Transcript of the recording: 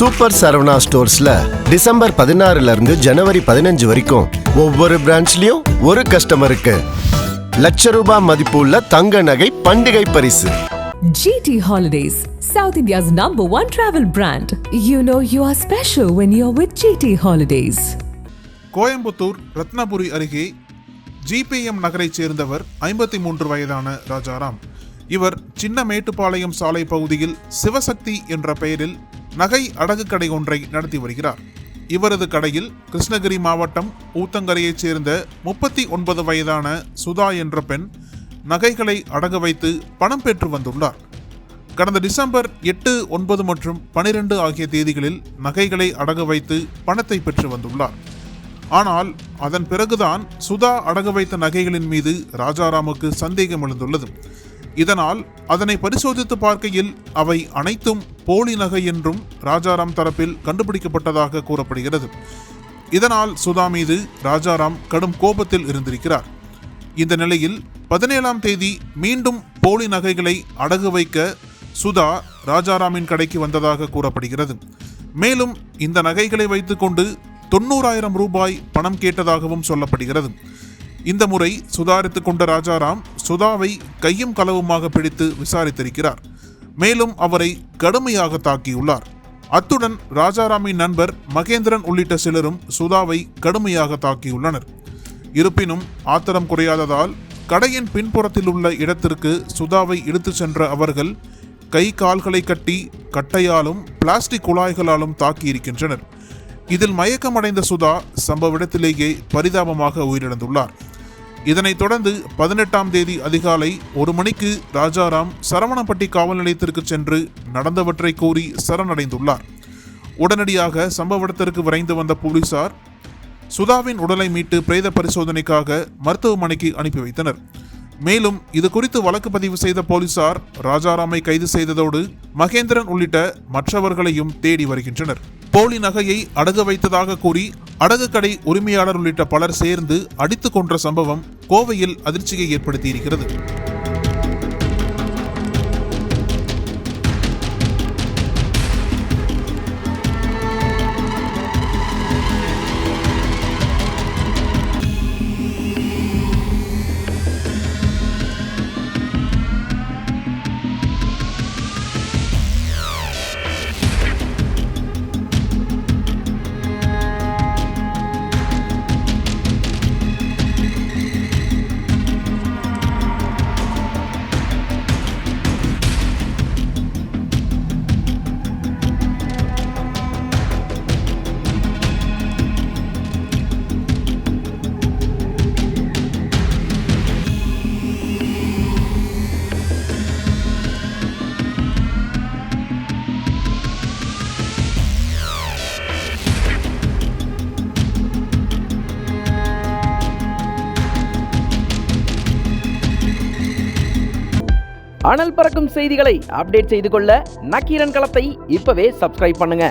Super Saravana ஸ்டோர்ஸ்ல December 16 இருந்து ஜனவரி 15 வரைக்கும் ஒவ்வொரு பிரான்ச்லயும் ஒரு கஸ்டமருக்கு ₹1,00,000 மதிப்புள்ள தங்க நகை பண்டிகை பரிசு. GT Holidays, South India's #1 travel brand. You know you are special when you're with GT Holidays. Coimbatore Ratnapura அருகே GPM நகரைச் சேர்ந்தவர் 53 வயதான ராஜாராம். இவர் சின்ன மேட்டுப்பாளையம் சாலை பகுதியில் சிவசக்தி என்ற பெயரில் நகை அடகு கடை ஒன்றை நடத்தி வருகிறார். இவரது கடையில் கிருஷ்ணகிரி மாவட்டம் ஊத்தங்கரையைச் சேர்ந்த 39 வயதான சுதா என்ற பெண் நகைகளை அடகு வைத்து பணம் பெற்று வந்துள்ளார். கடந்த டிசம்பர் 8, 9 மற்றும் 12 ஆகிய தேதிகளில் நகைகளை அடகு வைத்து பணத்தை பெற்று வந்துள்ளார். ஆனால் அதன் பிறகுதான் சுதா அடகு வைத்த நகைகளின் மீது ராஜாராமுக்கு சந்தேகம் எழுந்துள்ளது. இதனால் அதனை பரிசோதித்து பார்க்கையில் அவை அனைத்தும் போலி நகை என்றும் ராஜாராம் தரப்பில் கண்டுபிடிக்கப்பட்டதாக கூறப்படுகிறது. இதனால் சுதா மீது ராஜாராம் கடும் கோபத்தில் இருந்திருக்கிறார். இந்த நிலையில் 17ஆம் தேதி மீண்டும் போலி நகைகளை அடகு வைக்க சுதா ராஜாராமின் கடைக்கு வந்ததாக கூறப்படுகிறது. மேலும் இந்த நகைகளை வைத்துக்கொண்டு ₹90,000 பணம் கேட்டதாகவும் சொல்லப்படுகிறது. இந்த முறை சுதாரித்துக் கொண்ட ராஜாராம் சுதாவை கையும் களவுமாக பிடித்து விசாரித்திருக்கிறார். மேலும் அவரை கடுமையாக தாக்கியுள்ளார். அத்துடன் ராஜாராமின் நண்பர் மகேந்திரன் உள்ளிட்ட சிலரும் சுதாவை கடுமையாக தாக்கியுள்ளனர். இருப்பினும் ஆத்திரம் குறையாததால் கடையின் பின்புறத்தில் உள்ள இடத்திற்கு சுதாவை இழுத்து சென்ற அவர்கள் கை கால்களை கட்டி கட்டையாலும் பிளாஸ்டிக் குழாய்களாலும் தாக்கியிருக்கின்றனர். இதில் மயக்கமடைந்த சுதா சம்பவ இடத்திலேயே பரிதாபமாக உயிரிழந்துள்ளார். இதனைத் தொடர்ந்து 18ஆம் தேதி அதிகாலை 1 மணிக்கு ராஜாராம் சரவணப்பட்டி காவல் நிலையத்திற்கு சென்று நடந்தவற்றை கூறி சரணடைந்துள்ளார். உடனடியாக சம்பவ இடத்திற்கு விரைந்து வந்த போலீசார் சுதாவின் உடலை மீட்டு பிரேத பரிசோதனைக்காக மருத்துவமனைக்கு அனுப்பி வைத்தனர். மேலும் இது குறித்து வழக்கு பதிவு செய்த போலீசார் ராஜாராமை கைது செய்ததோடு மகேந்திரன் உள்ளிட்ட மற்றவர்களையும் தேடி வருகின்றனர். போலி நகையை அடகு வைத்ததாக கூறி அடகு கடை உரிமையாளர் உள்ளிட்ட பலர் சேர்ந்து அடித்து கொன்ற சம்பவம் கோவையில் அதிர்ச்சியை ஏற்படுத்தியிருக்கிறது. அனல் பறக்கும் செய்திகளை அப்டேட் செய்து கொள்ள நக்கீரன் களத்தை இப்பவே சப்ஸ்கிரைப் பண்ணுங்க.